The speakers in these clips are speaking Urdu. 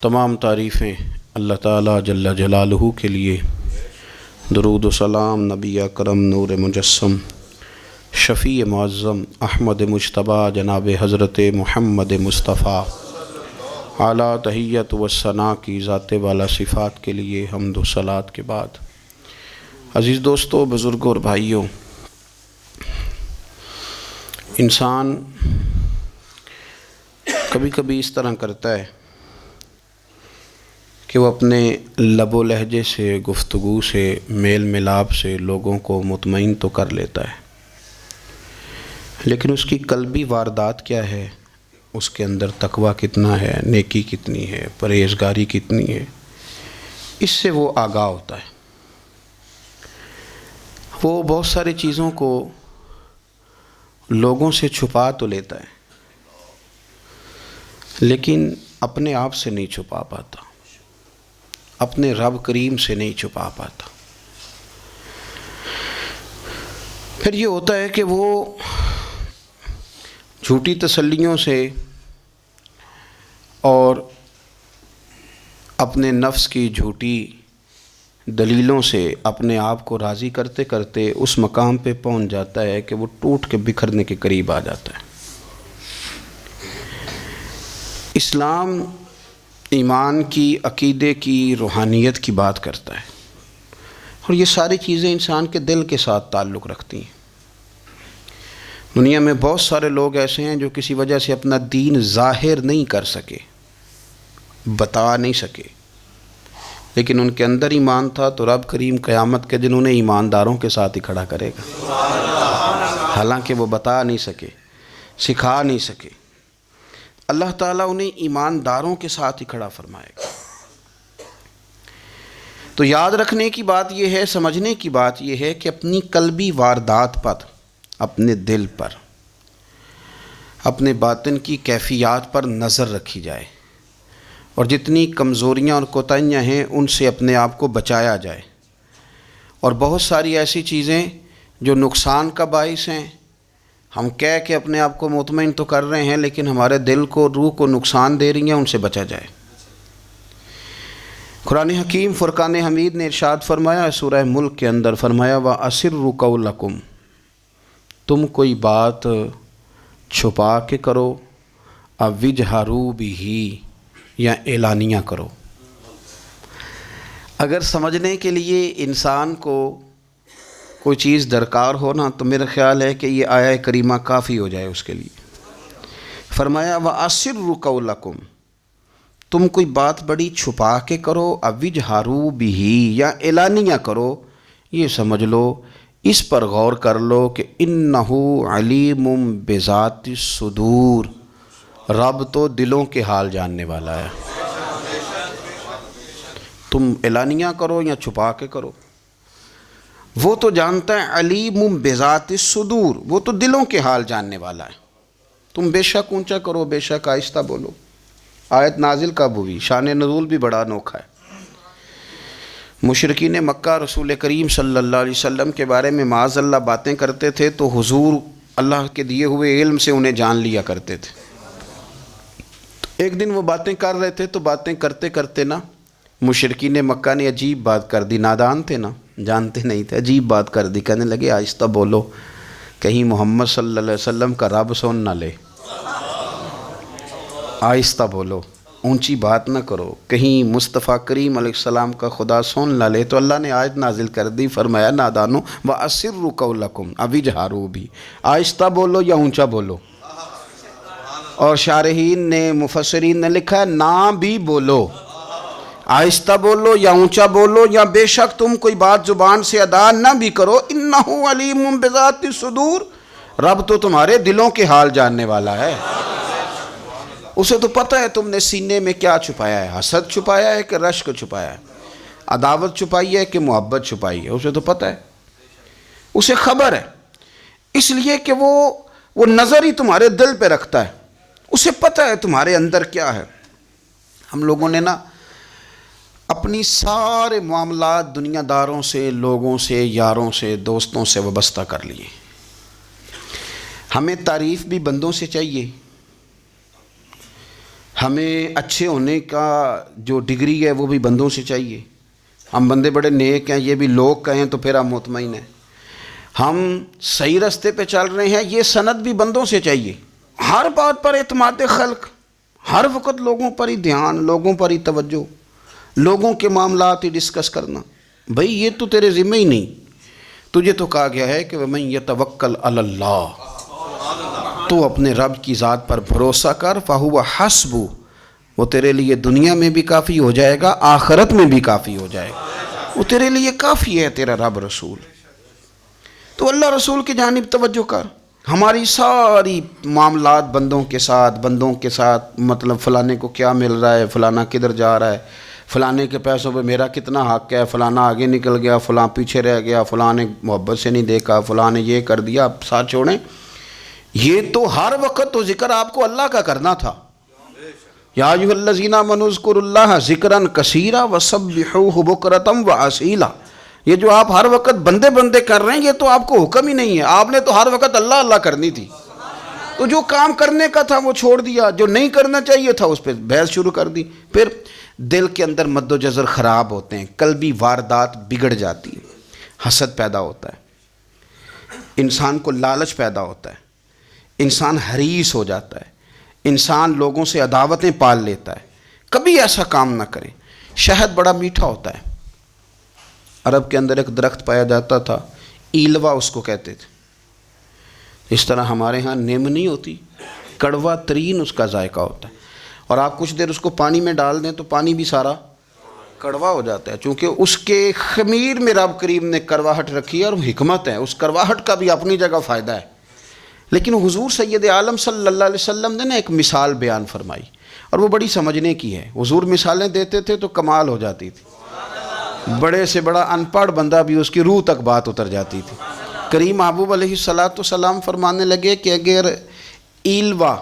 تمام تعریفیں اللہ تعالیٰ جل جلالہ کے لیے۔ درود و سلام نبی اکرم نور مجسم شفیع معظم احمد مجتبیٰ جناب حضرت محمد مصطفیٰ اعلیٰ تحیت و ثناء کی ذات والا صفات کے لیے حمد و صلات کے بعد، عزیز دوستو، بزرگوں اور بھائیوں، انسان کبھی کبھی اس طرح کرتا ہے کہ وہ اپنے لب و لہجے سے، گفتگو سے، میل ملاپ سے لوگوں کو مطمئن تو کر لیتا ہے، لیکن اس کی قلبی واردات کیا ہے، اس کے اندر تقویٰ کتنا ہے، نیکی کتنی ہے، پرہیزگاری کتنی ہے، اس سے وہ آگاہ ہوتا ہے۔ وہ بہت ساری چیزوں کو لوگوں سے چھپا تو لیتا ہے، لیکن اپنے آپ سے نہیں چھپا پاتا، اپنے رب کریم سے نہیں چھپا پاتا۔ پھر یہ ہوتا ہے کہ وہ جھوٹی تسلیوں سے اور اپنے نفس کی جھوٹی دلیلوں سے اپنے آپ کو راضی کرتے کرتے اس مقام پہ پہنچ جاتا ہے کہ وہ ٹوٹ کے بکھرنے کے قریب آ جاتا ہے۔ اسلام ایمان کی، عقیدے کی، روحانیت کی بات کرتا ہے، اور یہ ساری چیزیں انسان کے دل کے ساتھ تعلق رکھتی ہیں۔ دنیا میں بہت سارے لوگ ایسے ہیں جو کسی وجہ سے اپنا دین ظاہر نہیں کر سکے، بتا نہیں سکے، لیکن ان کے اندر ایمان تھا، تو رب کریم قیامت کے دن انہیں ایمانداروں کے ساتھ ہی کھڑا کرے گا، حالانکہ وہ بتا نہیں سکے، سکھا نہیں سکے۔ اللہ تعالیٰ انہیں ایمانداروں کے ساتھ ہی کھڑا فرمائے گا۔ تو یاد رکھنے کی بات یہ ہے، سمجھنے کی بات یہ ہے کہ اپنی قلبی واردات پر، اپنے دل پر، اپنے باطن کی کیفیات پر نظر رکھی جائے، اور جتنی کمزوریاں اور کوتاہیاں ہیں ان سے اپنے آپ کو بچایا جائے، اور بہت ساری ایسی چیزیں جو نقصان کا باعث ہیں، ہم کہہ کے اپنے آپ کو مطمئن تو کر رہے ہیں لیکن ہمارے دل کو، روح کو نقصان دے رہی ہیں، ان سے بچا جائے۔ قرآن حکیم فرقان حمید نے ارشاد فرمایا، سورہ ملک کے اندر فرمایا، وَأَسِرُّ قَوْلَكُمْ، تم کوئی بات چھپا کے کرو، اَوْ اجْهَرُوا بِهِ، یا اعلانیہ کرو۔ اگر سمجھنے کے لیے انسان کو کوئی چیز درکار ہو نا، تو میرا خیال ہے کہ یہ آیہ کریمہ کافی ہو جائے اس کے لیے۔ فرمایا وَأَسِرُّ قَوْلَكُمْ، تم کوئی بات بڑی چھپا کے کرو، اَوْ اجْهَرُوا بِهِ، یا اعلانیہ کرو، یہ سمجھ لو، اس پر غور کر لو کہ إِنَّهُ عَلِيمٌ بِذَاتِ الصُّدُورِ، رب تو دلوں کے حال جاننے والا ہے۔ تم اعلانیہ کرو یا چھپا کے کرو، وہ تو جانتا ہے، علیم بذات الصدور، وہ تو دلوں کے حال جاننے والا ہے۔ تم بے شک اونچا کرو، بے شک آہستہ بولو۔ آیت نازل کب ہوئی؟ شان نزول بھی بڑا انوکھا ہے۔ مشرکین مکہ رسول کریم صلی اللہ علیہ وسلم کے بارے میں معاذ اللہ باتیں کرتے تھے، تو حضور اللہ کے دیے ہوئے علم سے انہیں جان لیا کرتے تھے۔ ایک دن وہ باتیں کر رہے تھے، تو باتیں کرتے کرتے نا مشرکین مکہ نے عجیب بات کر دی، نادان تھے نا، جانتے نہیں تھے، عجیب بات کر دی، کہنے لگے آہستہ بولو، کہیں محمد صلی اللہ علیہ وسلم کا رب سن نہ لے، آہستہ بولو، اونچی بات نہ کرو، کہیں مصطفیٰ کریم علیہ السلام کا خدا سن نہ لے۔ تو اللہ نے آیت نازل کر دی، فرمایا نادانو وَأَسِرُّ قَوْلَكُمْ أَوْ اجْهَرُوا بِهِ، آہستہ بولو یا اونچا بولو۔ اور شارحین نے، مفسرین نے لکھا ہے نہ بھی بولو، آہستہ بولو یا اونچا بولو، یا بے شک تم کوئی بات زبان سے ادا نہ بھی کرو، إِنَّهُ عَلِيمٌ بِذَاتِ الصُّدُورِ، رب تو تمہارے دلوں کے حال جاننے والا ہے، اسے تو پتہ ہے تم نے سینے میں کیا چھپایا ہے، حسد چھپایا ہے کہ رشک چھپایا ہے، عداوت چھپائی ہے کہ محبت چھپائی ہے، اسے تو پتہ ہے، اسے خبر ہے، اس لیے کہ وہ نظر ہی تمہارے دل پہ رکھتا ہے، اسے پتہ ہے تمہارے اندر کیا ہے۔ ہم لوگوں نے نا اپنی سارے معاملات دنیا داروں سے، لوگوں سے، یاروں سے، دوستوں سے وابستہ کر لیے۔ ہمیں تعریف بھی بندوں سے چاہیے، ہمیں اچھے ہونے کا جو ڈگری ہے وہ بھی بندوں سے چاہیے. ہم بندے بڑے نیک ہیں، یہ بھی لوگ کہیں تو پھر ہم مطمئن ہیں. ہم صحیح راستے پہ چل رہے ہیں، یہ سند بھی بندوں سے چاہیے. ہر بات پر اعتماد خلق، ہر وقت لوگوں پر ہی دھیان، لوگوں پر ہی توجہ، لوگوں کے معاملات ہی ڈسکس کرنا. بھائی یہ تو تیرے ذمہ ہی نہیں. تجھے تو کہا گیا ہے کہ وَمَن يَتَوَكَّلْ عَلَى اللَّهِ، تو اپنے رب کی ذات پر بھروسہ کر، فَهُوَ حَسْبُهُ، وہ تیرے لیے دنیا میں بھی کافی ہو جائے گا، آخرت میں بھی کافی ہو جائے گا. وہ تیرے لیے کافی ہے تیرا رب رسول. تو اللہ رسول کی جانب توجہ کر. ہماری ساری معاملات بندوں کے ساتھ مطلب فلانے کو کیا مل رہا ہے، فلانا کدھر جا رہا ہے، فلانے کے پیسوں پہ میرا کتنا حق ہے، فلانا آگے نکل گیا، فلاں پیچھے رہ گیا، فلاں نے محبت سے نہیں دیکھا، فلاں نے یہ کر دیا. آپ ساتھ چھوڑیں. یہ تو ہر وقت تو ذکر آپ کو اللہ کا کرنا تھا. یا ایھا الذین آمنوا اذکروا اللہ ذکرا کثیرا وسبحوہ بکرۃ واسیلا. یہ جو آپ ہر وقت بندے کر رہے ہیں، یہ تو آپ کو حکم ہی نہیں ہے. آپ نے تو ہر وقت اللہ اللہ کرنی تھی. تو جو کام کرنے کا تھا وہ چھوڑ دیا، جو نہیں کرنا چاہیے تھا اس پہ بحث شروع کر دی. پھر دل کے اندر مد و جزر خراب ہوتے ہیں، قلبی واردات بگڑ جاتی ہے، حسد پیدا ہوتا ہے، انسان کو لالچ پیدا ہوتا ہے، انسان حریص ہو جاتا ہے، انسان لوگوں سے عداوتیں پال لیتا ہے. کبھی ایسا کام نہ کریں. شہد بڑا میٹھا ہوتا ہے. عرب کے اندر ایک درخت پایا جاتا تھا، ایلوا اس کو کہتے تھے. اس طرح ہمارے ہاں نیم نہیں ہوتی، کڑوا ترین اس کا ذائقہ ہوتا ہے. اور آپ کچھ دیر اس کو پانی میں ڈال دیں تو پانی بھی سارا کڑوا ہو جاتا ہے، چونکہ اس کے خمیر میں رب کریم نے کرواہٹ رکھی ہے اور حکمت ہے. اس کرواہٹ کا بھی اپنی جگہ فائدہ ہے. لیکن حضور سید عالم صلی اللہ علیہ وسلم نے ایک مثال بیان فرمائی، اور وہ بڑی سمجھنے کی ہے. حضور مثالیں دیتے تھے تو کمال ہو جاتی تھی. بڑے سے بڑا ان پڑھ بندہ بھی اس کی روح تک بات اتر جاتی تھی. کریم محبوب علیہ السلام فرمانے لگے کہ اگر ایلوا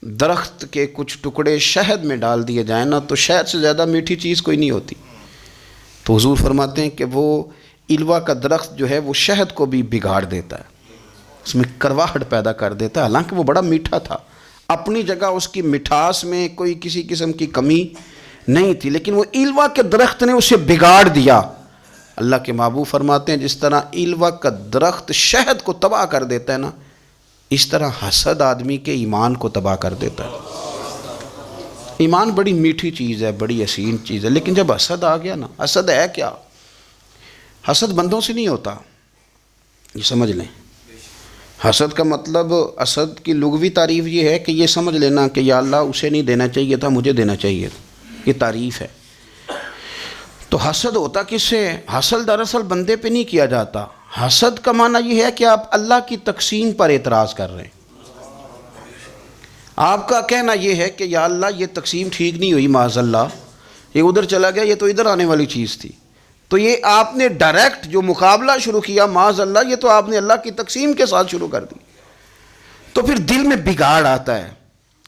درخت کے کچھ ٹکڑے شہد میں ڈال دیے جائیں نا تو شہد سے زیادہ میٹھی چیز کوئی نہیں ہوتی. تو حضور فرماتے ہیں کہ وہ ایلوا کا درخت جو ہے وہ شہد کو بھی بگاڑ دیتا ہے، اس میں کرواہٹ پیدا کر دیتا ہے. حالانکہ وہ بڑا میٹھا تھا، اپنی جگہ اس کی مٹھاس میں کوئی کسی قسم کی کمی نہیں تھی، لیکن وہ ایلوا کے درخت نے اسے بگاڑ دیا. اللہ کے محبوب فرماتے ہیں جس طرح ایلوا کا درخت شہد کو تباہ کر دیتا ہے نا، اس طرح حسد آدمی کے ایمان کو تباہ کر دیتا ہے. ایمان بڑی میٹھی چیز ہے، بڑی حسین چیز ہے، لیکن جب حسد آ گیا نا، حسد ہے کیا؟ حسد بندوں سے نہیں ہوتا، یہ سمجھ لیں. حسد کا مطلب، حسد کی لغوی تعریف یہ ہے کہ یہ سمجھ لینا کہ یا اللہ اسے نہیں دینا چاہیے تھا، مجھے دینا چاہیے تھا. یہ تعریف ہے. تو حسد ہوتا کس سے؟ حسد دراصل بندے پہ نہیں کیا جاتا. حسد کا معنی یہ ہے کہ آپ اللہ کی تقسیم پر اعتراض کر رہے ہیں. آپ کا کہنا یہ ہے کہ یا اللہ یہ تقسیم ٹھیک نہیں ہوئی، معاذ اللہ یہ ادھر چلا گیا، یہ تو ادھر آنے والی چیز تھی. تو یہ آپ نے ڈائریکٹ جو مقابلہ شروع کیا، معاذ اللہ یہ تو آپ نے اللہ کی تقسیم کے ساتھ شروع کر دی. تو پھر دل میں بگاڑ آتا ہے،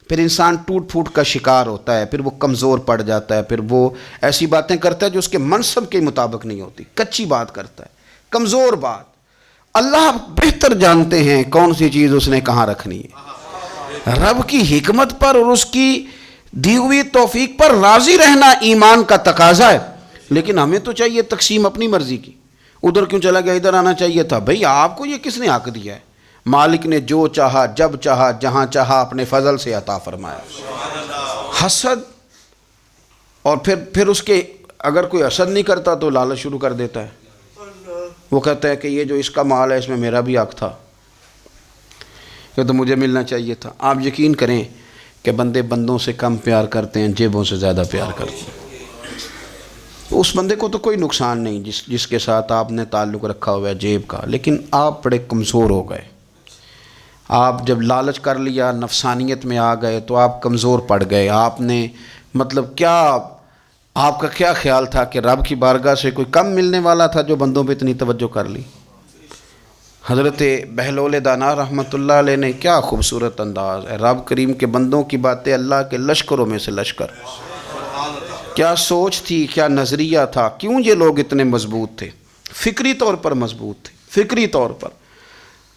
پھر انسان ٹوٹ پھوٹ کا شکار ہوتا ہے، پھر وہ کمزور پڑ جاتا ہے، پھر وہ ایسی باتیں کرتا ہے جو اس کے منصب کے مطابق نہیں ہوتی، کچی بات کرتا ہے، کمزور بات. اللہ بہتر جانتے ہیں کون سی چیز اس نے کہاں رکھنی ہے. رب کی حکمت پر اور اس کی دی ہوئی توفیق پر راضی رہنا ایمان کا تقاضا ہے. لیکن ہمیں تو چاہیے تقسیم اپنی مرضی کی. ادھر کیوں چلا گیا، ادھر آنا چاہیے تھا. بھئی آپ کو یہ کس نے حق دیا ہے؟ مالک نے جو چاہا، جب چاہا، جہاں چاہا اپنے فضل سے عطا فرمایا. حسد، اور پھر اس کے اگر کوئی حسد نہیں کرتا تو لالچ شروع کر دیتا ہے. وہ کہتا ہے کہ یہ جو اس کا مال ہے اس میں میرا بھی حق تھا، یہ تو مجھے ملنا چاہیے تھا. آپ یقین کریں کہ بندے بندوں سے کم پیار کرتے ہیں، جیبوں سے زیادہ پیار کرتے ہیں. اس بندے کو تو کوئی نقصان نہیں جس کے ساتھ آپ نے تعلق رکھا ہوا ہے جیب کا، لیکن آپ بڑے کمزور ہو گئے. آپ جب لالچ کر لیا، نفسانیت میں آ گئے تو آپ کمزور پڑ گئے. آپ نے مطلب کیا، آپ کا کیا خیال تھا کہ رب کی بارگاہ سے کوئی کم ملنے والا تھا جو بندوں پہ اتنی توجہ کر لی؟ حضرت بہلول دانا رحمۃ اللہ علیہ نے کیا خوبصورت انداز ہے. رب کریم کے بندوں کی باتیں اللہ کے لشکروں میں سے لشکر. کیا سوچ تھی، کیا نظریہ تھا، کیوں یہ لوگ اتنے مضبوط تھے، فکری طور پر مضبوط تھے، فکری طور پر.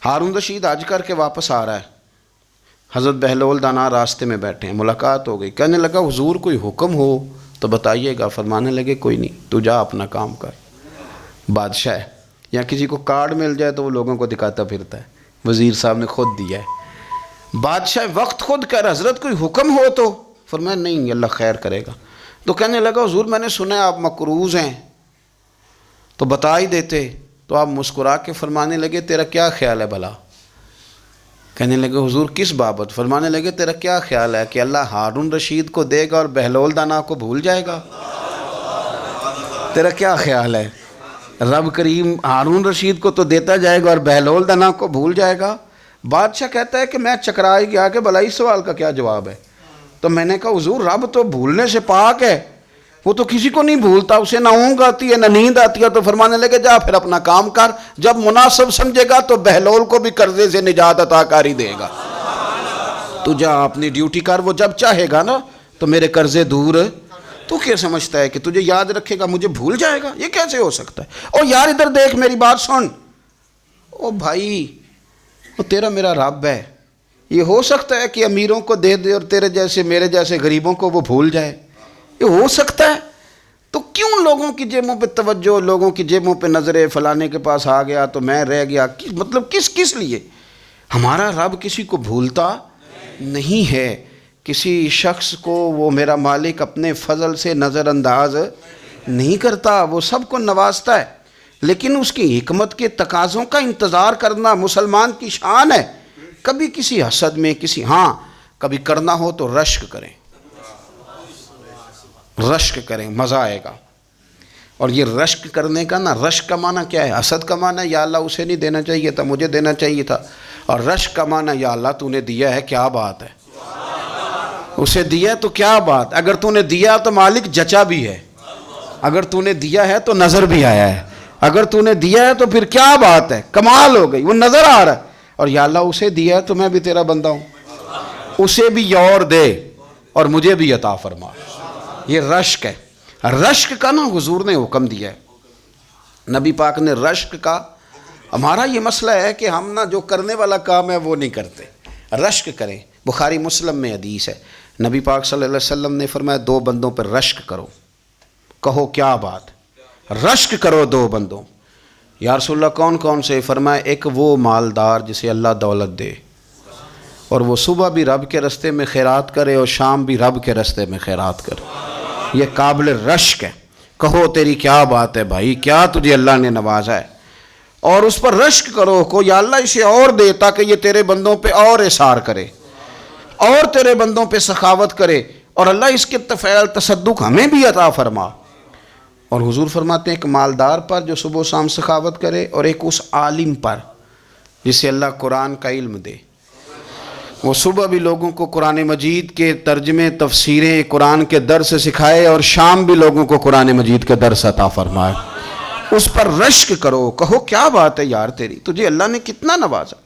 ہارون رشید حج کر کے واپس آ رہا ہے. حضرت بہلول دانا راستے میں بیٹھے ہیں، ملاقات ہو گئی، کہنے لگا حضور کوئی حکم ہو تو بتائیے گا۔ فرمانے لگے کوئی نہیں، تو جا اپنا کام کر۔ بادشاہ ہے، یا کسی کو کارڈ مل جائے تو وہ لوگوں کو دکھاتا پھرتا ہے، وزیر صاحب نے خود دیا ہے۔ بادشاہ وقت خود کہہ رہا حضرت کوئی حکم ہو تو؟ فرمایا نہیں، اللہ خیر کرے گا۔ تو کہنے لگا حضور میں نے سنا ہے آپ مقروض ہیں، تو بتا ہی دیتے۔ تو آپ مسکرا کے فرمانے لگے تیرا کیا خیال ہے بھلا؟ کہنے لگے حضور کس بابت؟ فرمانے لگے تیرا کیا خیال ہے کہ اللہ ہارون رشید کو دے گا اور بہلول دانا کو بھول جائے گا؟ تیرا کیا خیال ہے؟ رب کریم ہارون رشید کو تو دیتا جائے گا اور بہلول دانا کو بھول جائے گا؟ بادشاہ کہتا ہے کہ میں چکرا ہی گیا کہ بھلا اس سوال کا کیا جواب ہے؟ تو میں نے کہا حضور رب تو بھولنے سے پاک ہے، وہ تو کسی کو نہیں بھولتا، اسے نہ اونگ آتی ہے نہ نیند آتی ہے۔ تو فرمانے لگے جا پھر اپنا کام کر، جب مناسب سمجھے گا تو بہلول کو بھی قرضے سے نجات عطا کاری دے گا۔ تو جا اپنی ڈیوٹی کر، وہ جب چاہے گا نا تو میرے قرضے دور۔ تو کیا سمجھتا ہے کہ تجھے یاد رکھے گا مجھے بھول جائے گا؟ یہ کیسے ہو سکتا ہے؟ او یار ادھر دیکھ میری بات سن۔ او بھائی وہ تیرا میرا رب ہے، یہ ہو سکتا ہے کہ امیروں کو دے دے اور تیرے جیسے میرے جیسے غریبوں کو وہ بھول جائے؟ یہ ہو سکتا ہے؟ تو کیوں لوگوں کی جیبوں پہ توجہ، لوگوں کی جیبوں پہ نظریں، فلانے کے پاس آ گیا تو میں رہ گیا، مطلب کس لیے؟ ہمارا رب کسی کو بھولتا نہیں ہے، کسی شخص کو وہ میرا مالک اپنے فضل سے نظر انداز نہیں کرتا، وہ سب کو نوازتا ہے، لیکن اس کی حکمت کے تقاضوں کا انتظار کرنا مسلمان کی شان ہے۔ کبھی کسی حسد میں کبھی کرنا ہو تو رشک کریں، مزہ آئے گا۔ اور یہ رشک کرنے کا رشک کا معنی کیا ہے؟ حسد کا معنی یا اللہ اسے نہیں دینا چاہیے تھا، مجھے دینا چاہیے تھا، اور رشک کا معنی یا اللہ تو نے دیا ہے، کیا بات ہے، اسے دیا تو کیا بات، اگر تو نے دیا تو مالک جچا بھی ہے، اگر تو نے دیا ہے تو نظر بھی آیا ہے، اگر تو نے دیا ہے تو پھر کیا بات ہے، کمال ہو گئی، وہ نظر آ رہا ہے۔ اور یا اللہ اسے دیا ہے تو میں بھی تیرا بندہ ہوں، اسے بھی اور دے اور مجھے بھی عطا فرما۔ یہ رشک ہے۔ رشک کا حضور نے حکم دیا ہے، نبی پاک نے رشک کا۔ ہمارا یہ مسئلہ ہے کہ ہم جو کرنے والا کام ہے وہ نہیں کرتے، رشک کریں۔ بخاری مسلم میں حدیث ہے، نبی پاک صلی اللہ علیہ وسلم نے فرمایا 2 بندوں پر رشک کرو۔ کہو کیا بات؟ رشک کرو 2 بندوں۔ یا رسول اللہ کون کون سے؟ فرمایا ایک وہ مالدار جسے اللہ دولت دے اور وہ صبح بھی رب کے رستے میں خیرات کرے اور شام بھی رب کے رستے میں خیرات کرے، یہ قابل رشک ہے۔ کہو تیری کیا بات ہے بھائی، کیا تجھے اللہ نے نوازا ہے، اور اس پر رشک کرو کو یا اللہ اسے اور دے تاکہ یہ تیرے بندوں پہ اور احسار کرے اور تیرے بندوں پہ سخاوت کرے، اور اللہ اس کے فعل تصدق ہمیں بھی عطا فرما۔ اور حضور فرماتے ہیں ایک مالدار پر جو صبح و شام سخاوت کرے، اور ایک اس عالم پر جسے اللہ قرآن کا علم دے، وہ صبح بھی لوگوں کو قرآن مجید کے ترجمے، تفسیریں، قرآن کے درس سکھائے، اور شام بھی لوگوں کو قرآن مجید کے درس عطا فرمائے۔ اس پر رشک کرو، کہو کیا بات ہے یار تیری، تجھے اللہ نے کتنا نوازا۔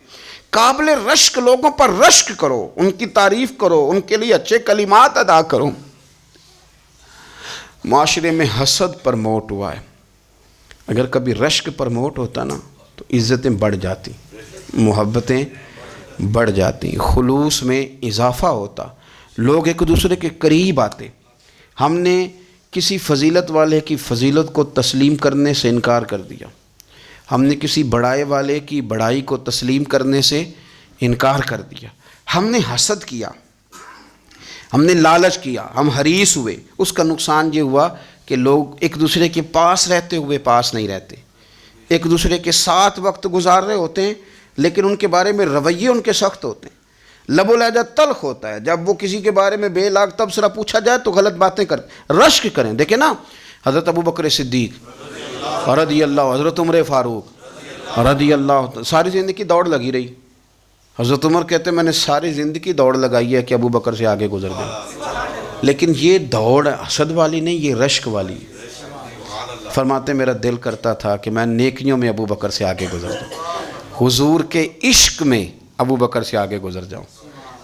قابل رشک لوگوں پر رشک کرو، ان کی تعریف کرو، ان کے لیے اچھے کلمات ادا کرو۔ معاشرے میں حسد پرموٹ ہوا ہے، اگر کبھی رشک پرموٹ ہوتا تو عزتیں بڑھ جاتی، محبتیں بڑھ جاتی، خلوص میں اضافہ ہوتا، لوگ ایک دوسرے کے قریب آتے۔ ہم نے کسی فضیلت والے کی فضیلت کو تسلیم کرنے سے انکار کر دیا، ہم نے کسی بڑائی والے کی بڑائی کو تسلیم کرنے سے انکار کر دیا، ہم نے حسد کیا، ہم نے لالچ کیا، ہم حریص ہوئے۔ اس کا نقصان یہ ہوا کہ لوگ ایک دوسرے کے پاس رہتے ہوئے پاس نہیں رہتے، ایک دوسرے کے ساتھ وقت گزار رہے ہوتے ہیں لیکن ان کے بارے میں رویے ان کے سخت ہوتے ہیں، لب و لہجہ تلخ ہوتا ہے۔ جب وہ کسی کے بارے میں بے لاگ تبصرہ پوچھا جائے تو غلط باتیں کرتے۔ رشک کریں، دیکھیں نا حضرت ابو بکر صدیق رضی اللہ، حضرت عمر فاروق رضی اللہ، ساری زندگی دوڑ لگی رہی۔ حضرت عمر کہتے میں نے ساری زندگی دوڑ لگائی ہے کہ ابو بکر سے آگے گزر گئے، لیکن یہ دوڑ حسد والی نہیں، یہ رشک والی۔ فرماتے میرا دل کرتا تھا کہ میں نیکیوں میں ابو بکر سے آگے گزر جاؤں، حضور کے عشق میں ابو بکر سے آگے گزر جاؤں،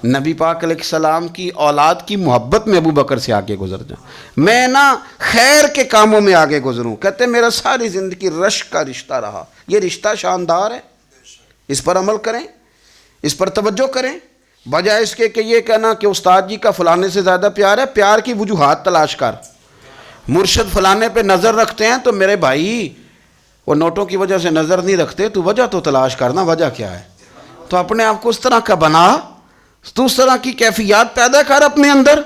نبی پاک علیہ السلام کی اولاد کی محبت میں ابو بکر سے آگے گزر جاؤں، میں خیر کے کاموں میں آگے گزروں۔ کہتے میرا ساری زندگی رشک کا رشتہ رہا۔ یہ رشتہ شاندار ہے، اس پر عمل کریں، اس پر توجہ کریں۔ بجائے اس کے کہ یہ کہنا کہ استاد جی کا فلانے سے زیادہ پیار ہے، پیار کی وجوہات تلاش کر. مرشد فلانے پہ نظر رکھتے ہیں تو میرے بھائی وہ نوٹوں کی وجہ سے نظر نہیں رکھتے، تو وجہ تو تلاش کرنا، وجہ کیا ہے. تو اپنے آپ کو اس طرح کا بنا، تو اس طرح کی کیفیات پیدا کر اپنے اندر.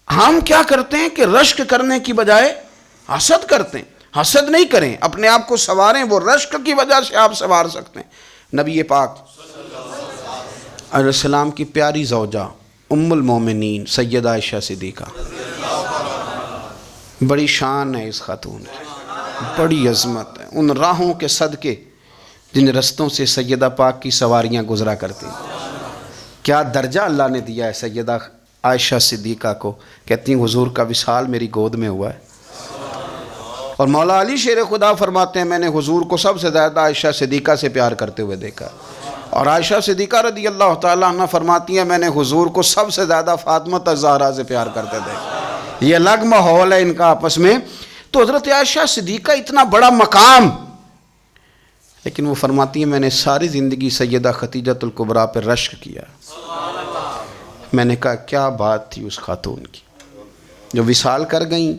ہم کیا کرتے ہیں کہ رشک کرنے کی بجائے حسد کرتے ہیں. حسد نہیں کریں، اپنے آپ کو سنواریں، وہ رشک کی وجہ سے آپ سنوار سکتے ہیں. نبی پاک علیہ السلام کی پیاری زوجہ ام المومنین سیدہ عائشہ صدیقہ، بڑی شان ہے اس خاتون کی، بڑی عظمت ہے ان راہوں کے صدقے جن رستوں سے سیدہ پاک کی سواریاں گزرا کرتی ہیں. کیا درجہ اللہ نے دیا ہے سیدہ عائشہ صدیقہ کو. کہتی ہیں حضور کا وصال میری گود میں ہوا ہے. اور مولا علی شیر خدا فرماتے ہیں میں نے حضور کو سب سے زیادہ عائشہ صدیقہ سے پیار کرتے ہوئے دیکھا. اور عائشہ صدیقہ رضی اللہ تعالیٰ عنہ فرماتی ہیں میں نے حضور کو سب سے زیادہ فاطمہ الزہرا سے پیار کرتے دیکھا. یہ الگ ماحول ہے ان کا آپس میں. تو حضرت عائشہ صدیقہ اتنا بڑا مقام، لیکن وہ فرماتی ہیں میں نے ساری زندگی سیدہ خدیجۃ الکبریٰ پہ رشک کیا. میں نے کہا کیا بات تھی اس خاتون کی جو وصال کر گئیں،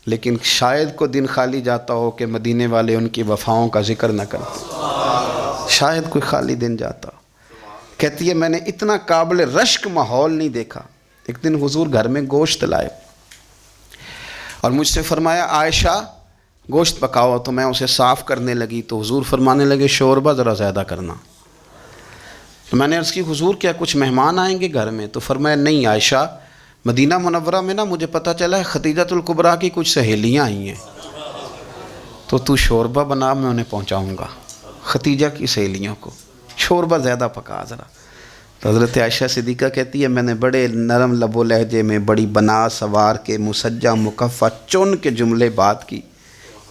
لیکن شاید کو دن خالی جاتا ہو کہ مدینے والے ان کی وفاؤں کا ذکر نہ کرتے. شاید کوئی خالی دن جاتا. کہتی ہے میں نے اتنا قابل رشک ماحول نہیں دیکھا. ایک دن حضور گھر میں گوشت لائے اور مجھ سے فرمایا عائشہ گوشت پکاؤ. تو میں اسے صاف کرنے لگی تو حضور فرمانے لگے شوربہ ذرا زیادہ کرنا. تو میں نے عرض کی حضور کیا کچھ مہمان آئیں گے گھر میں؟ تو فرمایا نہیں عائشہ، مدینہ منورہ میں نا مجھے پتہ چلا ہے خدیجۃ الکبریٰ کی کچھ سہیلیاں آئی ہیں، تو شوربہ بنا، میں انہیں پہنچاؤں گا. خدیجہ کی سہیلیوں کو شوربہ زیادہ پکا ذرا. تو حضرت عائشہ صدیقہ کہتی ہے میں نے بڑے نرم لب و لہجے میں بڑی بنا سوار کے مسجع مکفہ چن کے جملے بات کی.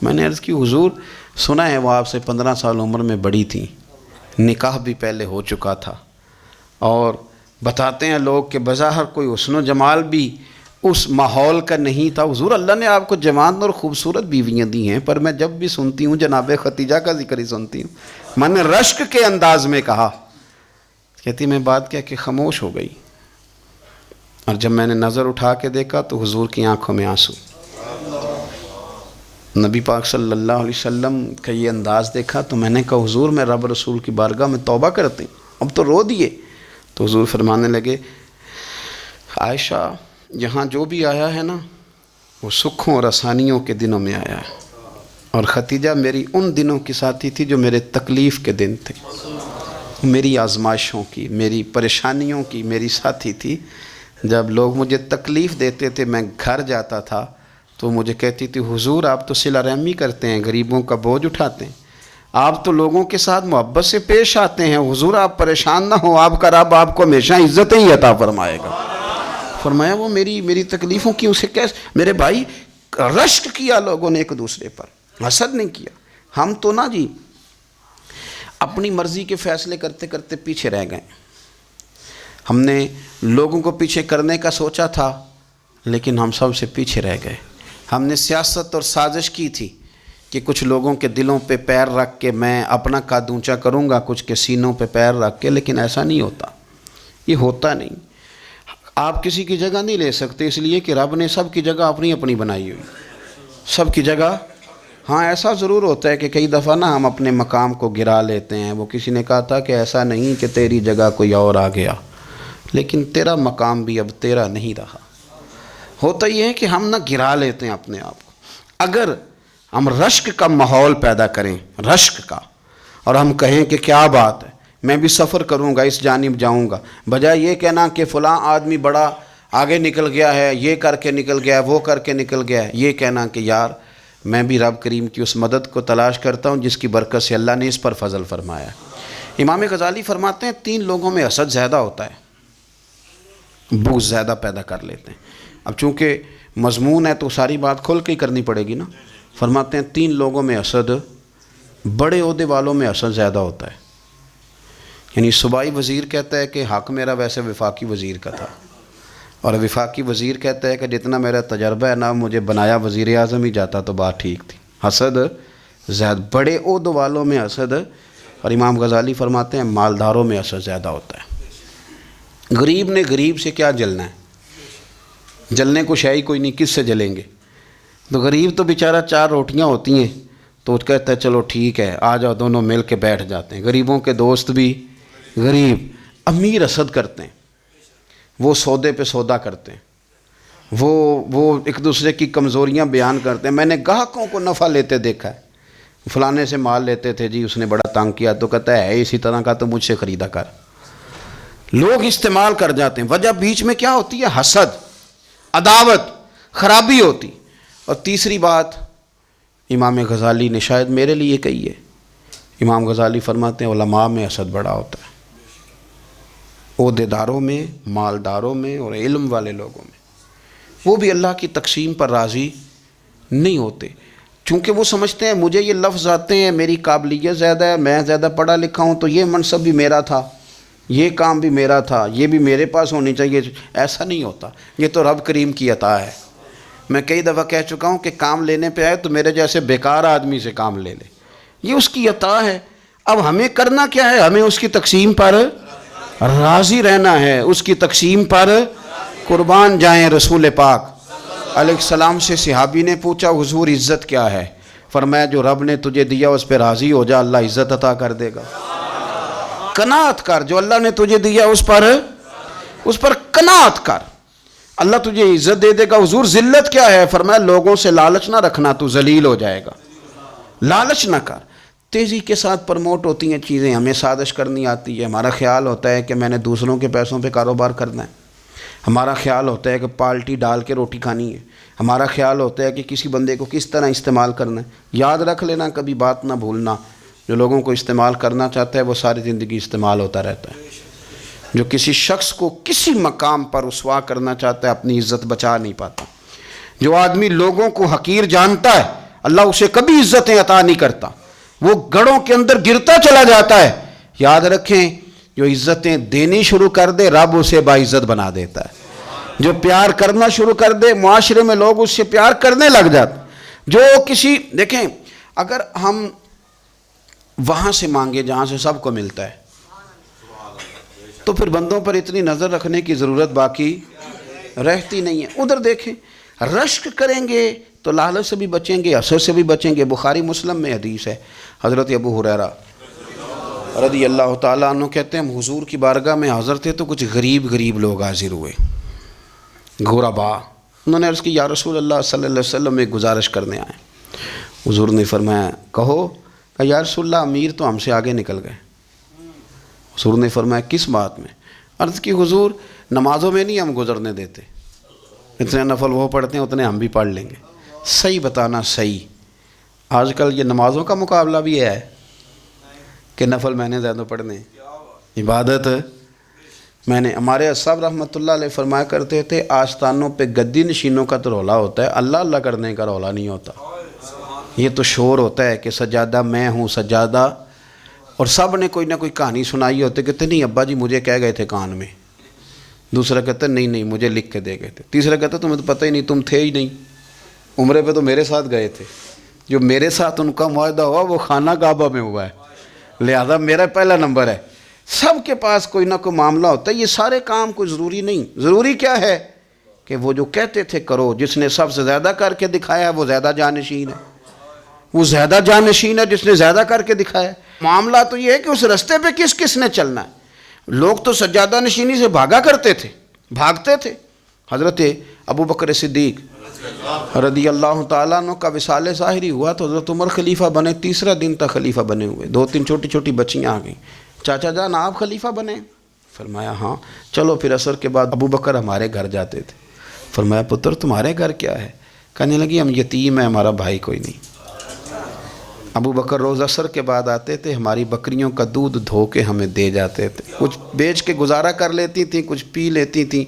میں نے عرض کی حضور سنا ہے وہ آپ سے 15 سال عمر میں بڑی تھیں، نکاح بھی پہلے ہو چکا تھا، اور بتاتے ہیں لوگ کہ بظاہر کوئی حسن و جمال بھی اس ماحول کا نہیں تھا. حضور اللہ نے آپ کو جوان اور خوبصورت بیویاں دی ہیں، پر میں جب بھی سنتی ہوں جناب خدیجہ کا ذکر ہی سنتی ہوں. میں نے رشک کے انداز میں کہا. کہتی میں بات کہہ کے خاموش ہو گئی، اور جب میں نے نظر اٹھا کے دیکھا تو حضور کی آنکھوں میں آنسو. نبی پاک صلی اللہ علیہ وسلم کا یہ انداز دیکھا تو میں نے کہا حضور میں رب رسول کی بارگاہ میں توبہ کرتے ہیں، اب تو رو دیے. تو حضور فرمانے لگے عائشہ یہاں جو بھی آیا ہے نا وہ سکھوں اور آسانیوں کے دنوں میں آیا ہے، اور خدیجہ میری ان دنوں کی ساتھی تھی جو میرے تکلیف کے دن تھے، میری آزمائشوں کی، میری پریشانیوں کی میری ساتھی تھی. جب لوگ مجھے تکلیف دیتے تھے میں گھر جاتا تھا تو مجھے کہتی تھی حضور آپ تو صلہ رحمی کرتے ہیں، غریبوں کا بوجھ اٹھاتے ہیں، آپ تو لوگوں کے ساتھ محبت سے پیش آتے ہیں، حضور آپ پریشان نہ ہوں، آپ کا رب آپ کو ہمیشہ عزتیں ہی عطا فرمائے گا. فرمایا وہ میری تکلیفوں کی اسے کیسے. میرے بھائی رشک کیا لوگوں نے ایک دوسرے پر، حسد نہیں کیا. ہم تو نا جی اپنی مرضی کے فیصلے کرتے کرتے پیچھے رہ گئے. ہم نے لوگوں کو پیچھے کرنے کا سوچا تھا لیکن ہم سب سے پیچھے رہ گئے. ہم نے سیاست اور سازش کی تھی کہ کچھ لوگوں کے دلوں پہ پیر رکھ کے میں اپنا قد اونچا کروں گا، کچھ کے سینوں پہ پیر رکھ کے، لیکن ایسا نہیں ہوتا. یہ ہوتا نہیں. آپ کسی کی جگہ نہیں لے سکتے، اس لیے کہ رب نے سب کی جگہ اپنی اپنی بنائی ہوئی، سب کی جگہ. ہاں ایسا ضرور ہوتا ہے کہ کئی دفعہ نا ہم اپنے مقام کو گرا لیتے ہیں. وہ کسی نے کہا تھا کہ ایسا نہیں کہ تیری جگہ کوئی اور آ گیا، لیکن تیرا مقام بھی اب تیرا نہیں رہا. ہوتا یہ ہے کہ ہم نہ گرا لیتے ہیں اپنے آپ کو. اگر ہم رشک کا ماحول پیدا کریں، رشک کا، اور ہم کہیں کہ کیا بات ہے میں بھی سفر کروں گا، اس جانب جاؤں گا، بجائے یہ کہنا کہ فلاں آدمی بڑا آگے نکل گیا ہے، یہ کر کے نکل گیا ہے، وہ کر کے نکل گیا ہے، یہ کہنا کہ یار میں بھی رب کریم کی اس مدد کو تلاش کرتا ہوں جس کی برکت سے اللہ نے اس پر فضل فرمایا ہے. امام غزالی فرماتے ہیں 3 لوگوں میں حسد زیادہ ہوتا ہے، بغض زیادہ پیدا کر لیتے ہیں. اب چونکہ مضمون ہے تو ساری بات کھل کے ہی کرنی پڑے گی نا. فرماتے ہیں 3 لوگوں میں حسد، بڑے عہدے والوں میں حسد زیادہ ہوتا ہے. یعنی صوبائی وزیر کہتا ہے کہ حق میرا ویسے وفاقی وزیر کا تھا، اور وفاقی وزیر کہتا ہے کہ جتنا میرا تجربہ ہے نا مجھے بنایا وزیر اعظم ہی جاتا تو بات ٹھیک تھی. حسد زیادہ، بڑے عہدے والوں میں حسد. اور امام غزالی فرماتے ہیں مالداروں میں حسد زیادہ ہوتا ہے. غریب نے غریب سے کیا جلنا ہے؟ جلنے کو شے ہی کوئی نہیں، کس سے جلیں گے؟ تو غریب تو بیچارہ 4 روٹیاں ہوتی ہیں تو کہتا ہے چلو ٹھیک ہے آ جاؤ، دونوں مل کے بیٹھ جاتے ہیں۔ غریبوں کے دوست بھی غریب، امیر حسد کرتے ہیں، وہ سودے پہ سودا کرتے ہیں، وہ ایک دوسرے کی کمزوریاں بیان کرتے ہیں۔ میں نے گاہکوں کو نفع لیتے دیکھا ہے، فلانے سے مال لیتے تھے جی، اس نے بڑا تنگ کیا، تو کہتا ہے اسی طرح کا تو مجھ سے خریدا کر۔ لوگ استعمال کر جاتے ہیں، وجہ بیچ میں کیا ہوتی ہے؟ حسد، عداوت، خرابی ہوتی۔ اور تیسری بات امام غزالی نے شاید میرے لیے کہی ہے، امام غزالی فرماتے ہیں علماء میں حسد بڑا ہوتا ہے، عہدیداروں میں، مالداروں میں اور علم والے لوگوں میں۔ وہ بھی اللہ کی تقسیم پر راضی نہیں ہوتے، چونکہ وہ سمجھتے ہیں مجھے یہ لفظ آتے ہیں، میری قابلیت زیادہ ہے، میں زیادہ پڑھا لکھا ہوں، تو یہ منصب بھی میرا تھا، یہ کام بھی میرا تھا، یہ بھی میرے پاس ہونی چاہیے۔ ایسا نہیں ہوتا، یہ تو رب کریم کی عطا ہے۔ میں کئی دفعہ کہہ چکا ہوں کہ کام لینے پہ آئے تو میرے جیسے بیکار آدمی سے کام لے لے، یہ اس کی عطا ہے۔ اب ہمیں کرنا کیا ہے؟ ہمیں اس کی تقسیم پر راضی رہنا ہے، اس کی تقسیم پر قربان جائیں۔ رسول پاک علیہ السلام سے صحابی نے پوچھا حضور عزت کیا ہے؟ فرمایا جو رب نے تجھے دیا اس پہ راضی ہو جا، اللہ عزت عطا کر دے گا۔ قناعت کر، جو اللہ نے تجھے دیا اس پر قناعت کر، اللہ تجھے عزت دے دے گا۔ حضور ذلت کیا ہے؟ فرمایا لوگوں سے لالچ نہ رکھنا، تو ذلیل ہو جائے گا، لالچ نہ کر۔ تیزی کے ساتھ پرموٹ ہوتی ہیں چیزیں، ہمیں سازش کرنی آتی ہے، ہمارا خیال ہوتا ہے کہ میں نے دوسروں کے پیسوں پہ کاروبار کرنا ہے، ہمارا خیال ہوتا ہے کہ پالٹی ڈال کے روٹی کھانی ہے، ہمارا خیال ہوتا ہے کہ کسی بندے کو کس طرح استعمال کرنا ہے۔ یاد رکھ لینا، کبھی بات نہ بھولنا، جو لوگوں کو استعمال کرنا چاہتا ہے وہ ساری زندگی استعمال ہوتا رہتا ہے۔ جو کسی شخص کو کسی مقام پر رسوا کرنا چاہتا ہے اپنی عزت بچا نہیں پاتا۔ جو آدمی لوگوں کو حقیر جانتا ہے اللہ اسے کبھی عزتیں عطا نہیں کرتا، وہ گڑھوں کے اندر گرتا چلا جاتا ہے۔ یاد رکھیں جو عزتیں دینی شروع کر دے رب اسے باعزت بنا دیتا ہے، جو پیار کرنا شروع کر دے معاشرے میں لوگ اس سے پیار کرنے لگ جاتے۔ جو کسی دیکھیں اگر ہم وہاں سے مانگے جہاں سے سب کو ملتا ہے تو پھر بندوں پر اتنی نظر رکھنے کی ضرورت باقی رہتی نہیں ہے۔ ادھر دیکھیں رشک کریں گے تو لالچ سے بھی بچیں گے، حسد سے بھی بچیں گے۔ بخاری مسلم میں حدیث ہے، حضرت ابو ہریرہ رضی اللہ تعالیٰ عنہ کہتے ہیں ہم حضور کی بارگاہ میں حاضر تھے تو کچھ غریب لوگ حاضر ہوئے، غربا۔ انہوں نے عرض کی یا رسول اللہ صلی اللہ علیہ وسلم ایک گزارش کرنے آئے۔ حضور نے فرمایا کہو۔ کہ یا رسول اللہ امیر تو ہم سے آگے نکل گئے۔ حضور نے فرمایا کس بات میں؟ عرض کی حضور نمازوں میں نہیں ہم گزرنے دیتے، اتنے نفل وہ پڑھتے ہیں اتنے ہم بھی پڑھ لیں گے۔ صحیح بتانا صحیح، آج کل یہ نمازوں کا مقابلہ بھی ہے کہ نفل میں نے زیادہ پڑھنے، عبادت میں نے۔ ہمارے اصحاب رحمۃ اللہ علیہ فرمایا کرتے تھے آستانوں پہ گدی نشینوں کا تو رولا ہوتا ہے، اللہ اللہ کرنے کا رولا نہیں ہوتا۔ یہ تو شور ہوتا ہے کہ سجادہ میں ہوں سجادہ، اور سب نے کوئی نہ کوئی کہانی سنائی ہوتی، کہتے نہیں ابا جی مجھے کہہ گئے تھے کان میں، دوسرا کہتا نہیں مجھے لکھ کے دے گئے تھے، تیسرا کہتا تمہیں تو پتہ ہی نہیں، تم تھے ہی نہیں، عمرے پہ تو میرے ساتھ گئے تھے، جو میرے ساتھ ان کا معاہدہ ہوا وہ خانہ کعبہ میں ہوا ہے، لہذا میرا پہلا نمبر ہے۔ سب کے پاس کوئی نہ کوئی معاملہ ہوتا ہے، یہ سارے کام کوئی ضروری نہیں۔ ضروری کیا ہے کہ وہ جو کہتے تھے کرو، جس نے سب سے زیادہ کر کے دکھایا ہے وہ زیادہ جانشین ہے، وہ زیادہ جانشین ہے جس نے زیادہ کر کے دکھایا ہے۔ معاملہ تو یہ ہے کہ اس رستے پہ کس کس نے چلنا ہے۔ لوگ تو سجادہ نشینی سے بھاگا کرتے تھے، بھاگتے تھے۔ حضرت ابو بکر صدیق رضی اللہ تعالیٰ عنہ کا وصال ظاہری ہوا تو حضرت عمر خلیفہ بنے، تیسرا دن تک خلیفہ بنے ہوئے، 2-3 چھوٹی چھوٹی بچیاں آ گئیں، چاچا جان آپ خلیفہ بنے؟ فرمایا ہاں۔ چلو پھر عصر کے بعد ابو بکر ہمارے گھر جاتے تھے۔ فرمایا پتر تمہارے گھر کیا ہے؟ کہنے لگی ہم یتیم ہیں، ہمارا بھائی کوئی نہیں۔ ابو بکر روز عصر کے بعد آتے تھے، ہماری بکریوں کا دودھ دھو کے ہمیں دے جاتے تھے، کچھ بیچ کے گزارا کر لیتی تھیں، کچھ پی لیتی تھیں۔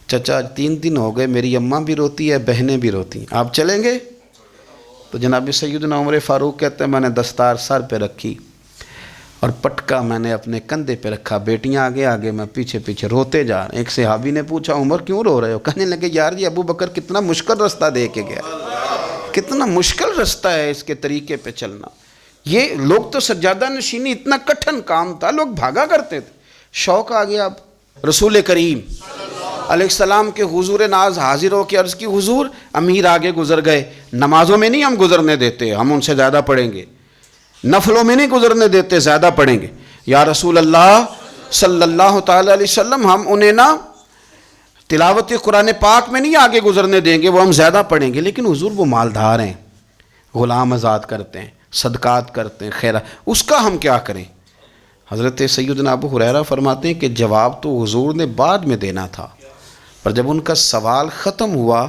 چچا 3 دن ہو گئے، میری اماں بھی روتی ہے، بہنیں بھی روتی ہیں، آپ چلیں گے؟ تو جناب سیدنا عمر فاروق کہتے ہیں میں نے دستار سر پہ رکھی اور پٹکا میں نے اپنے کندھے پہ رکھا، بیٹیاں آگے آگے میں پیچھے پیچھے، روتے جا رہے ہیں۔ ایک صحابی نے پوچھا عمر کیوں رو رہے ہو؟ کہنے لگے یار یہ ابو بکر کتنا مشکل رستہ دے کے گیا، کتنا مشکل رستہ ہے اس کے طریقے پہ چلنا۔ یہ لوگ تو سجادہ نشینی اتنا کٹھن کام تھا، لوگ بھاگا کرتے تھے۔ شوق آ گیا، اب رسول کریم علیہ السلام کے حضور ناز حاضر ہو کے عرض کی حضور امیر آگے گزر گئے، نمازوں میں نہیں ہم گزرنے دیتے، ہم ان سے زیادہ پڑھیں گے، نفلوں میں نہیں گزرنے دیتے، زیادہ پڑھیں گے۔ یا رسول اللہ صلی اللہ تعالی علیہ وسلم، ہم انہیں نا تلاوت قرآن پاک میں نہیں آگے گزرنے دیں گے، وہ ہم زیادہ پڑھیں گے، لیکن حضور وہ مالدار ہیں، غلام آزاد کرتے ہیں، صدقات کرتے ہیں، خیرات، اس کا ہم کیا کریں؟ حضرت سیدنا ابو ہریرہ فرماتے ہیں کہ جواب تو حضور نے بعد میں دینا تھا، پر جب ان کا سوال ختم ہوا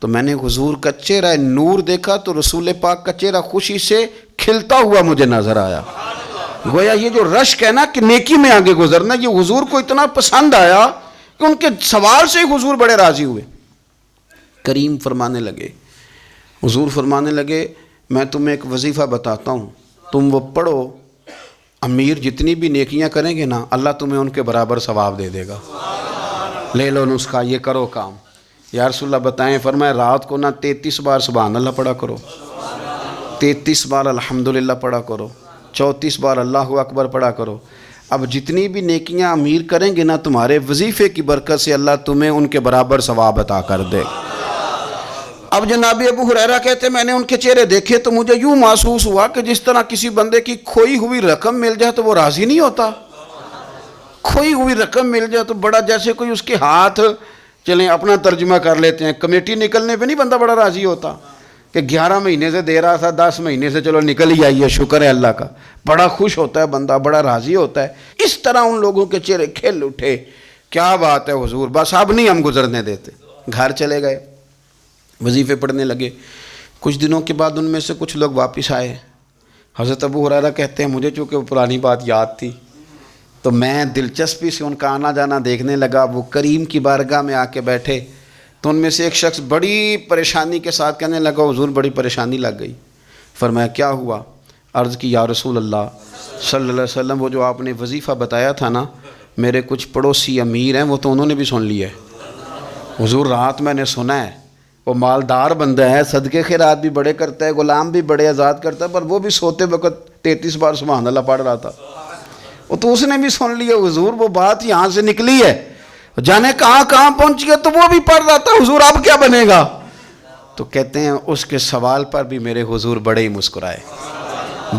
تو میں نے حضور کا چہرہ نور دیکھا تو رسول پاک کا چہرہ خوشی سے کھلتا ہوا مجھے نظر آیا۔ گویا یہ جو رشک ہے نا کہ نیکی میں آگے گزرنا، یہ حضور کو اتنا پسند آیا کہ ان کے سوال سے ہی حضور بڑے راضی ہوئے۔ کریم فرمانے لگے، حضور فرمانے لگے میں تمہیں ایک وظیفہ بتاتا ہوں، تم وہ پڑھو، امیر جتنی بھی نیکیاں کریں گے نا اللہ تمہیں ان کے برابر ثواب دے دے گا۔ لے لو نسخہ، یہ کرو کام۔ یا رسول اللہ بتائیں، فرمایا رات کو نا 33 بار سبحان اللہ پڑھا کرو، 33 بار الحمدللہ پڑھا کرو، 34 بار اللہ اکبر پڑھا کرو۔ اب جتنی بھی نیکیاں امیر کریں گے نا تمہارے وظیفے کی برکت سے اللہ تمہیں ان کے برابر ثواب عطا کر دے۔ اب جناب ابو ہریرہ کہتے میں نے ان کے چہرے دیکھے تو مجھے یوں محسوس ہوا کہ جس طرح کسی بندے کی کھوئی ہوئی رقم مل جائے تو وہ راضی نہیں ہوتا۔ کھوئی ہوئی رقم مل جائے تو بڑا جیسے کوئی اس کے ہاتھ، چلیں اپنا ترجمہ کر لیتے ہیں، کمیٹی نکلنے پہ نہیں بندہ بڑا راضی ہوتا کہ 11 مہینے سے دے رہا تھا، 10 مہینے سے چلو نکل ہی آئی ہے، شکر ہے اللہ کا، بڑا خوش ہوتا ہے بندہ، بڑا راضی ہوتا ہے۔ اس طرح ان لوگوں کے چہرے کھل اٹھے، کیا بات ہے حضور، بس اب نہیں ہم گزرنے دیتے۔ گھر چلے گئے، وظیفے پڑھنے لگے۔ کچھ دنوں کے بعد ان میں سے کچھ لوگ واپس آئے۔ حضرت ابو ہریرہ کہتے ہیں مجھے چونکہ وہ پرانی بات یاد تھی تو میں دلچسپی سے ان کا آنا جانا دیکھنے لگا۔ وہ کریم کی بارگاہ میں آ کے بیٹھے تو ان میں سے ایک شخص بڑی پریشانی کے ساتھ کہنے لگا حضور بڑی پریشانی لگ گئی۔ فرمایا کیا ہوا؟ عرض کی یا رسول اللہ صلی اللہ علیہ وسلم وہ جو آپ نے وظیفہ بتایا تھا نا، میرے کچھ پڑوسی امیر ہیں وہ تو انہوں نے بھی سن لیا ہے حضور، رات میں نے سنا ہے وہ مالدار بندہ ہے، صدقے خیرات بھی بڑے کرتا ہے، غلام بھی بڑے آزاد کرتا ہے، پر وہ بھی سوتے وقت 33 بار سبحان اللہ پڑھ رہا تھا، وہ تو اس نے بھی سن لیا حضور، وہ بات یہاں سے نکلی ہے، جانے کہاں کہاں پہنچ گیا، تو وہ بھی پڑھ رہا تھا حضور اب کیا بنے گا؟ تو کہتے ہیں اس کے سوال پر بھی میرے حضور بڑے ہی مسکرائے،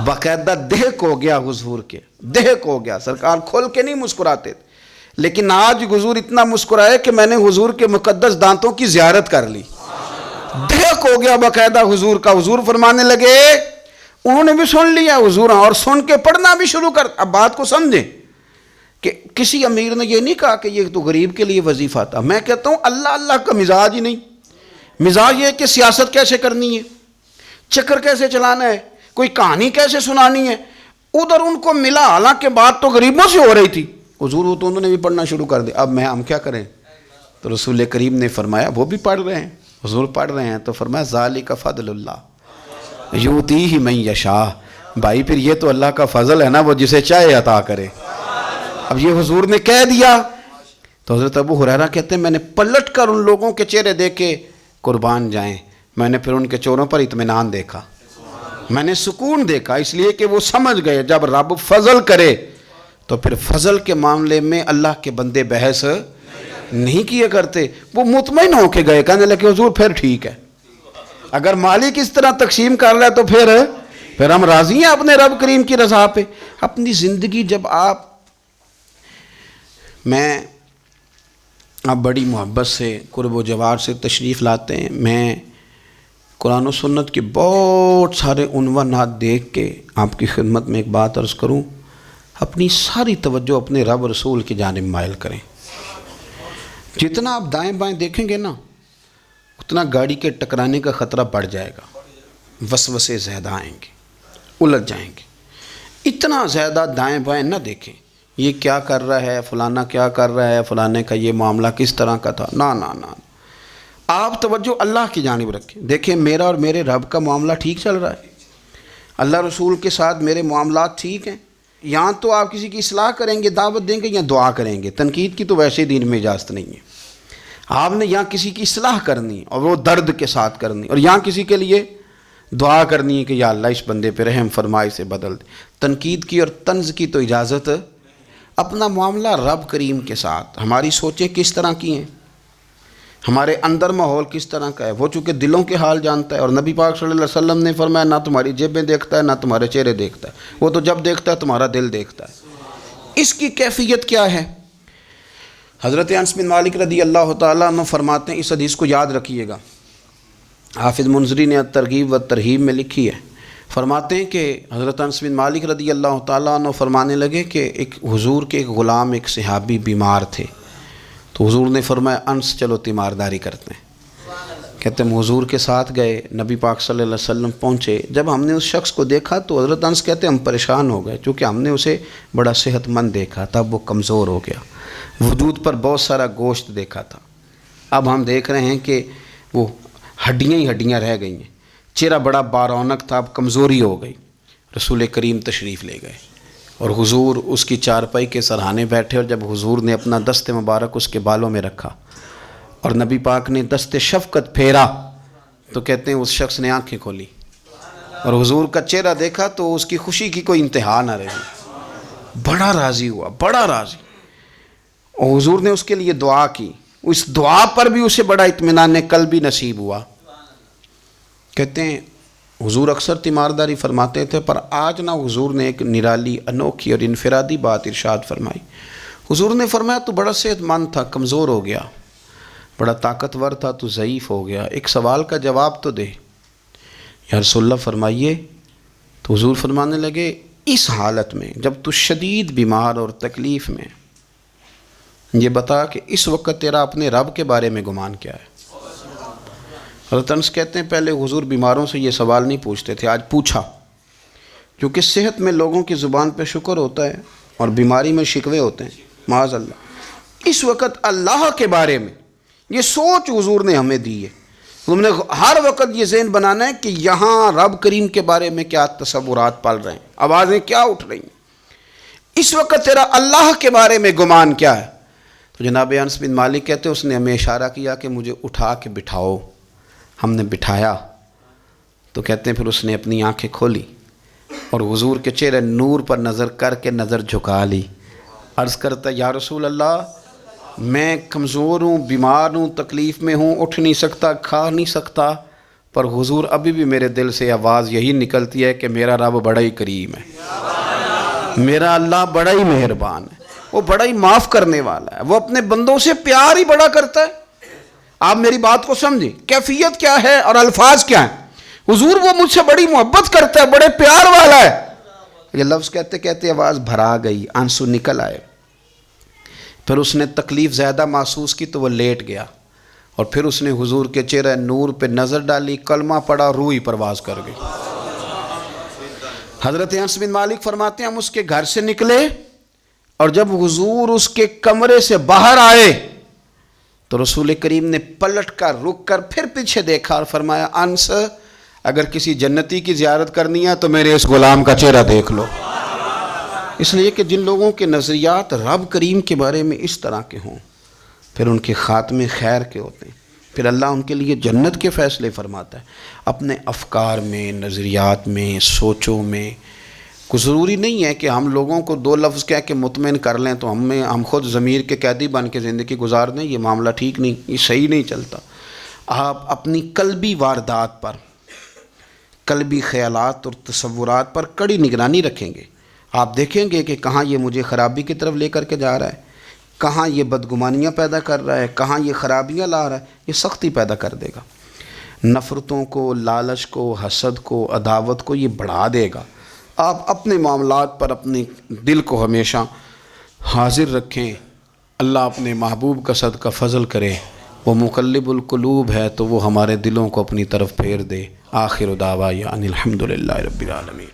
باقاعدہ دہک ہو گیا حضور کے، دہک ہو گیا، سرکار کھول کے نہیں مسکراتے تھے، لیکن آج حضور اتنا مسکرائے کہ میں نے حضور کے مقدس دانتوں کی زیارت کر لی، دہک ہو گیا باقاعدہ حضور کا۔ حضور فرمانے لگے انہوں نے بھی سن لیا حضور، اور سن کے پڑھنا بھی شروع کر۔ اب بات کو سمجھیں کہ کسی امیر نے یہ نہیں کہا کہ یہ تو غریب کے لیے وظیفہ تھا، میں کہتا ہوں اللہ اللہ کا مزاج ہی نہیں، مزاج یہ ہے کہ سیاست کیسے کرنی ہے، چکر کیسے چلانا ہے، کوئی کہانی کیسے سنانی ہے، ادھر ان کو ملا، حالانکہ بات تو غریبوں سے ہو رہی تھی، حضور وہ تو انہوں نے بھی پڑھنا شروع کر دیا۔ اب ہم کیا کریں؟ تو رسول کریم نے فرمایا وہ بھی پڑھ رہے ہیں، حضور پڑھ رہے ہیں، تو فرمایا ذالک فضل اللہ یؤتیہ من یشاء، بھائی پھر یہ تو اللہ کا فضل ہے نا، وہ جسے چاہے عطا کرے۔ اب یہ حضور نے کہہ دیا تو حضرت ابو ہریرہ کہتے ہیں میں نے پلٹ کر ان لوگوں کے چہرے دیکھے، قربان جائیں، میں نے پھر ان کے چہروں پر اطمینان دیکھا، میں نے سکون دیکھا، اس لیے کہ وہ سمجھ گئے جب رب فضل کرے تو پھر فضل کے معاملے میں اللہ کے بندے بحث نہیں کیا کرتے، وہ مطمئن ہو کے گئے، کہنے لگے حضور پھر ٹھیک ہے، اگر مالک اس طرح تقسیم کر رہا ہے تو پھر ہم راضی ہیں اپنے رب کریم کی رضا پہ۔ اپنی زندگی جب آپ بڑی محبت سے قرب و جوار سے تشریف لاتے ہیں، میں قرآن و سنت کے بہت سارے عنوانات دیکھ کے آپ کی خدمت میں ایک بات عرض کروں، اپنی ساری توجہ اپنے رب رسول کی جانب مائل کریں۔ جتنا آپ دائیں بائیں دیکھیں گے نا اتنا گاڑی کے ٹکرانے کا خطرہ بڑھ جائے گا، وسوسے زیادہ آئیں گے، الجھ جائیں گے۔ اتنا زیادہ دائیں بائیں نہ دیکھیں، یہ کیا کر رہا ہے، فلانا کیا کر رہا ہے، فلانے کا یہ معاملہ کس طرح کا تھا، نہ نہ نہ، آپ توجہ اللہ کی جانب رکھیں۔ دیکھیں میرا اور میرے رب کا معاملہ ٹھیک چل رہا ہے، اللہ رسول کے ساتھ میرے معاملات ٹھیک ہیں، یہاں تو آپ کسی کی اصلاح کریں گے، دعوت دیں گے یا دعا کریں گے، تنقید کی تو ویسے دین میں اجازت نہیں ہے، آپ نے یہاں کسی کی اصلاح کرنی اور وہ درد کے ساتھ کرنی، اور یہاں کسی کے لیے دعا کرنی ہے کہ یا اللہ اس بندے پہ رحم فرما، اسے بدل دے۔ تنقید کی اور طنز کی تو اجازت اپنا معاملہ رب کریم کے ساتھ، ہماری سوچیں کس طرح کی ہیں، ہمارے اندر ماحول کس طرح کا ہے، وہ چونکہ دلوں کے حال جانتا ہے، اور نبی پاک صلی اللہ علیہ وسلم نے فرمایا نہ تمہاری جیبیں دیکھتا ہے نہ تمہارے چہرے دیکھتا ہے، وہ تو جب دیکھتا ہے تمہارا دل دیکھتا ہے۔ اس کی کیفیت کیا ہے؟ حضرت انس بن مالک رضی اللہ تعالیٰ عنہ فرماتے ہیں، اس حدیث کو یاد رکھیے گا، حافظ منذری نے ترغیب و ترہیب میں لکھی ہے، فرماتے ہیں کہ حضرت انس بن مالک رضی اللہ تعالیٰ عنہ فرمانے لگے کہ ایک حضور کے ایک غلام، ایک صحابی بیمار تھے، تو حضور نے فرمایا انس چلو تیمارداری کرتے ہیں۔ کہتے ہیں حضور کے ساتھ گئے، نبی پاک صلی اللہ علیہ وسلم پہنچے، جب ہم نے اس شخص کو دیکھا تو حضرت انس کہتے ہیں ہم پریشان ہو گئے، چونکہ ہم نے اسے بڑا صحت مند دیکھا تھا، اب وہ کمزور ہو گیا، وجود پر بہت سارا گوشت دیکھا تھا، اب ہم دیکھ رہے ہیں کہ وہ ہڈیاں ہی ہڈیاں رہ گئی ہیں، چہرہ بڑا بارونق تھا، اب کمزوری ہو گئی۔ رسول کریم تشریف لے گئے اور حضور اس کی چارپائی کے سرہانے بیٹھے، اور جب حضور نے اپنا دست مبارک اس کے بالوں میں رکھا اور نبی پاک نے دست شفقت پھیرا تو کہتے ہیں اس شخص نے آنکھیں کھولی اور حضور کا چہرہ دیکھا تو اس کی خوشی کی کوئی انتہا نہ رہی، بڑا راضی ہوا، بڑا راضی، اور حضور نے اس کے لیے دعا کی، اس دعا پر بھی اسے بڑا اطمینان قلبی نصیب ہوا۔ کہتے ہیں حضور اکثر تیمارداری فرماتے تھے، پر آج نہ حضور نے ایک نرالی، انوکھی اور انفرادی بات ارشاد فرمائی۔ حضور نے فرمایا تو بڑا صحت مند تھا، کمزور ہو گیا، بڑا طاقتور تھا تو ضعیف ہو گیا، ایک سوال کا جواب تو دے۔ یا رسول اللہ فرمائیے۔ تو حضور فرمانے لگے اس حالت میں جب تو شدید بیمار اور تکلیف میں، یہ بتا کہ اس وقت تیرا اپنے رب کے بارے میں گمان کیا ہے؟ حضرت انس کہتے ہیں پہلے حضور بیماروں سے یہ سوال نہیں پوچھتے تھے، آج پوچھا، کیونکہ صحت میں لوگوں کی زبان پہ شکر ہوتا ہے اور بیماری میں شکوے ہوتے ہیں، معاذ اللہ۔ اس وقت اللہ کے بارے میں یہ سوچ حضور نے ہمیں دی ہے، ہم نے ہر وقت یہ ذہن بنانا ہے کہ یہاں رب کریم کے بارے میں کیا تصورات پل رہے ہیں، آوازیں کیا اٹھ رہی ہیں، اس وقت تیرا اللہ کے بارے میں گمان کیا ہے؟ تو جناب انس بن مالک کہتے ہیں اس نے ہمیں اشارہ کیا کہ مجھے اٹھا کے بٹھاؤ، ہم نے بٹھایا تو کہتے ہیں پھر اس نے اپنی آنکھیں کھولی اور حضور کے چہرے نور پر نظر کر کے نظر جھکا لی، عرض کرتا یا رسول اللہ میں کمزور ہوں، بیمار ہوں، تکلیف میں ہوں، اٹھ نہیں سکتا، کھا نہیں سکتا، پر حضور ابھی بھی میرے دل سے آواز یہی نکلتی ہے کہ میرا رب بڑا ہی کریم ہے، میرا اللہ بڑا ہی مہربان ہے، وہ بڑا ہی معاف کرنے والا ہے، وہ اپنے بندوں سے پیار ہی بڑا کرتا ہے۔ آپ میری بات کو سمجھیں، کیفیت کیا ہے اور الفاظ کیا ہیں؟ حضور وہ مجھ سے بڑی محبت کرتا ہے، بڑے پیار والا ہے۔ یہ لفظ کہتے کہتے آواز بھرا گئی، آنسو نکل آئے، پھر اس نے تکلیف زیادہ محسوس کی تو وہ لیٹ گیا، اور پھر اس نے حضور کے چہرے نور پہ نظر ڈالی، کلمہ پڑھا، روح ہی پرواز کر گئی۔ حضرت انس بن مالک فرماتے ہیں ہم اس کے گھر سے نکلے اور جب حضور اس کے کمرے سے باہر آئے تو رسول کریم نے پلٹ کر رک کر پھر پیچھے دیکھا اور فرمایا انس اگر کسی جنتی کی زیارت کرنی ہے تو میرے اس غلام کا چہرہ دیکھ لو۔ اس لیے کہ جن لوگوں کے نظریات رب کریم کے بارے میں اس طرح کے ہوں پھر ان کے خاتمے خیر کے ہوتے ہیں، پھر اللہ ان کے لیے جنت کے فیصلے فرماتا ہے۔ اپنے افکار میں، نظریات میں، سوچوں میں کوئی ضروری نہیں ہے کہ ہم لوگوں کو دو لفظ کہہ کے مطمئن کر لیں تو ہم خود ضمیر کے قیدی بن کے زندگی گزار دیں، یہ معاملہ ٹھیک نہیں، یہ صحیح نہیں چلتا۔ آپ اپنی قلبی واردات پر، قلبی خیالات اور تصورات پر کڑی نگرانی رکھیں گے، آپ دیکھیں گے کہ کہاں یہ مجھے خرابی کی طرف لے کر کے جا رہا ہے، کہاں یہ بدگمانیاں پیدا کر رہا ہے، کہاں یہ خرابیاں لا رہا ہے، یہ سختی پیدا کر دے گا، نفرتوں کو، لالچ کو، حسد کو، عداوت کو یہ بڑھا دے گا۔ آپ اپنے معاملات پر اپنے دل کو ہمیشہ حاضر رکھیں، اللہ اپنے محبوب کا صدقہ فضل کرے، وہ مقلب القلوب ہے تو وہ ہمارے دلوں کو اپنی طرف پھیر دے۔ آخر دعوانا ان الحمد للہ رب العالمین۔